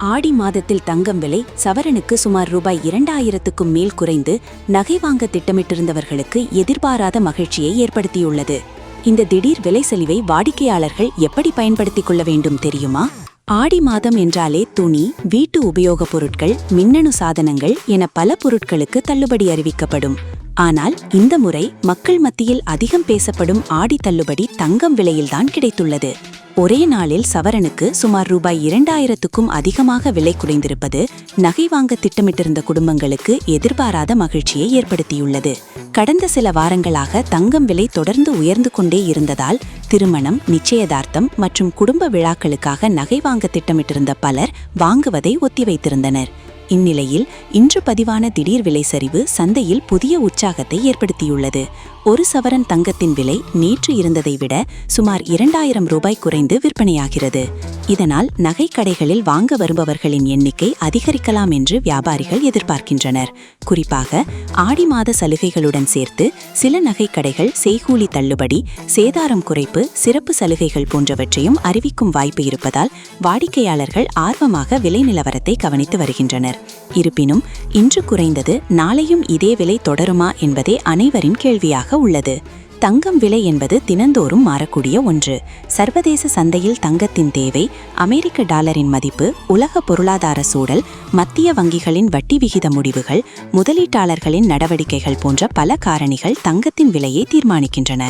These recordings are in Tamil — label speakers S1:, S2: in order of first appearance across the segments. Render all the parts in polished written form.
S1: ஆடி மாதத்தில் தங்கம் விலை சவரனுக்கு சுமார் ரூபாய் 2000க்கும் மேல் குறைந்து நகை வாங்க திட்டமிட்டிருந்தவர்களுக்கு எதிர்பாராத மகிழ்ச்சியை ஏற்படுத்தியுள்ளது. இந்த திடீர் விலை சரிவை வாடிக்கையாளர்கள் எப்படி பயன்படுத்திக் கொள்ள வேண்டும் தெரியுமா? ஆடி மாதம் என்றாலே துணி, வீட்டு உபயோகப் பொருட்கள், மின்னணு சாதனங்கள் என பல பொருட்களுக்கு தள்ளுபடி அறிவிக்கப்படும். ஆனால் இந்த முறை மக்கள் மத்தியில் அதிகம் பேசப்படும் ஆடி தள்ளுபடி தங்கம் விலையில்தான் கிடைத்துள்ளது. ஒரே நாளில் சவரனுக்கு சுமார் ரூபாய் 2000க்கும் அதிகமாக விலை குறைந்திருப்பது நகை வாங்க திட்டமிட்டிருந்த குடும்பங்களுக்கு எதிர்பாராத மகிழ்ச்சியை ஏற்படுத்தியுள்ளது. கடந்த சில வாரங்களாக தங்கம் விலை தொடர்ந்து உயர்ந்து கொண்டே இருந்ததால் திருமணம், நிச்சயதார்த்தம் மற்றும் குடும்ப விழாக்களுக்காக நகை வாங்க திட்டமிட்டிருந்த பலர் வாங்குவதை ஒத்திவைத்திருந்தனர். இந்நிலையில் இன்று பதிவான திடீர் விலை சரிவு சந்தையில் புதிய உற்சாகத்தை ஏற்படுத்தியுள்ளது. ஒரு சவரன் தங்கத்தின் விலை நேற்று இருந்ததை விட சுமார் 2000 ரூபாய் குறைந்து விற்பனையாகிறது. இதனால் நகை கடைகளில் வாங்க வருபவர்களின் எண்ணிக்கை அதிகரிக்கலாம் என்று வியாபாரிகள் எதிர்பார்க்கின்றனர். குறிப்பாக ஆடி மாத சலுகைகளுடன் சேர்த்து சில நகை கடைகள் செய்கூலி தள்ளுபடி, சேதாரம் குறைப்பு, சிறப்பு சலுகைகள் போன்றவற்றையும் அறிவிக்கும் வாய்ப்பு இருப்பதால் வாடிக்கையாளர்கள் ஆர்வமாக விலை நிலவரத்தை கவனித்து வருகின்றனர். இருப்பினும் இன்று குறைந்தது நாளையும் இதே விலை தொடருமா என்பதே அனைவரின் கேள்வியாக உள்ளது. தங்கம் விலை என்பது தினந்தோறும் மாறக்கூடிய ஒன்று. சர்வதேச சந்தையில் தங்கத்தின் தேவை, அமெரிக்க டாலரின் மதிப்பு, உலக பொருளாதார சூழல், மத்திய வங்கிகளின் வட்டி விகித முடிவுகள், முதலீட்டாளர்களின் நடவடிக்கைகள் போன்ற பல காரணிகள் தங்கத்தின் விலையை தீர்மானிக்கின்றன.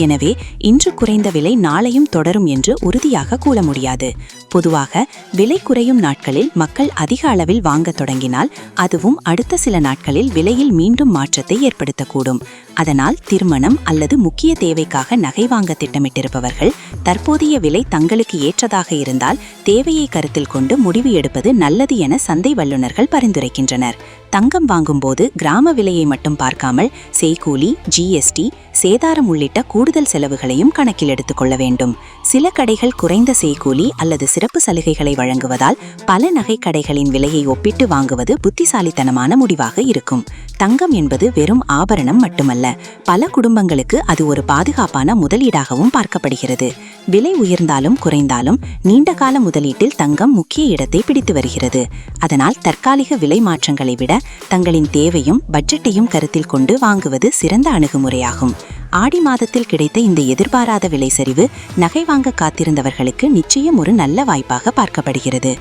S1: எனவே இன்று குறைந்த விலை நாளையும் தொடரும் என்று உறுதியாக கூற முடியாது. பொதுவாக விலை குறையும் நாட்களில் மக்கள் அதிக அளவில் வாங்க தொடங்கினால் அதுவும் அடுத்த சில நாட்களில் விலையில் மீண்டும் மாற்றத்தை ஏற்படுத்தக்கூடும். அதனால் திருமணம் அல்லது முக்கிய தேவைக்காக நகை வாங்க திட்டமிட்டிருப்பவர்கள் தற்போதைய விலை தங்களுக்கு ஏற்றதாக இருந்தால் தேவையை கருத்தில் கொண்டு முடிவு எடுப்பது நல்லது என சந்தை வல்லுநர்கள் பரிந்துரைக்கின்றனர். தங்கம் வாங்கும்போது கிராம விலையை மட்டும் பார்க்காமல் செய்கூலி, ஜிஎஸ்டி, சேதாரம் உள்ளிட்ட கூடுதல் செலவுகளையும் கணக்கில் எடுத்துக்கொள்ள வேண்டும். சில கடைகள் குறைந்த செய்கூலி அல்லது சிறப்பு சலுகைகளை வழங்குவதால் பல நகை கடைகளின் விலையை ஒப்பிட்டு வாங்குவது புத்திசாலித்தனமான முடிவாக இருக்கும். தங்கம் என்பது வெறும் ஆபரணம் மட்டுமல்ல, பல குடும்பங்களுக்கு அது ஒரு பாதுகாப்பான முதலீடாகவும் பார்க்கப்படுகிறது. விலை உயர்ந்தாலும் குறைந்தாலும் நீண்டகால முதலீட்டில் தங்கம் முக்கிய இடத்தை பிடித்து வருகிறது. அதனால் தற்காலிக விலை மாற்றங்களை விட தங்களின் தேவையும் பட்ஜெட்டையும் கருத்தில் கொண்டு வாங்குவது சிறந்த அணுகுமுறையாகும். ஆடி மாதத்தில் கிடைத்த இந்த எதிர்பாராத விலை சரிவு நகை வாங்க காத்திருந்தவர்களுக்கு நிச்சயம் ஒரு நல்ல வாய்ப்பாக பார்க்கப்படுகிறது.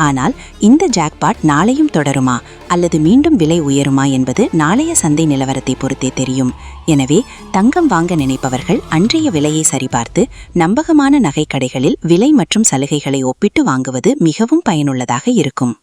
S1: ஆனால் இந்த ஜாக்பாட் நாளையும் தொடருமா அல்லது மீண்டும் விலை உயருமா என்பது நாளைய சந்தை நிலவரத்தை பொறுத்தே தெரியும். எனவே தங்கம் வாங்க நினைப்பவர்கள் அன்றைய விலையை சரிபார்த்து நம்பகமான நகை கடைகளில் விலை மற்றும் சலுகைகளை ஒப்பிட்டு வாங்குவது மிகவும் பயனுள்ளதாக இருக்கும்.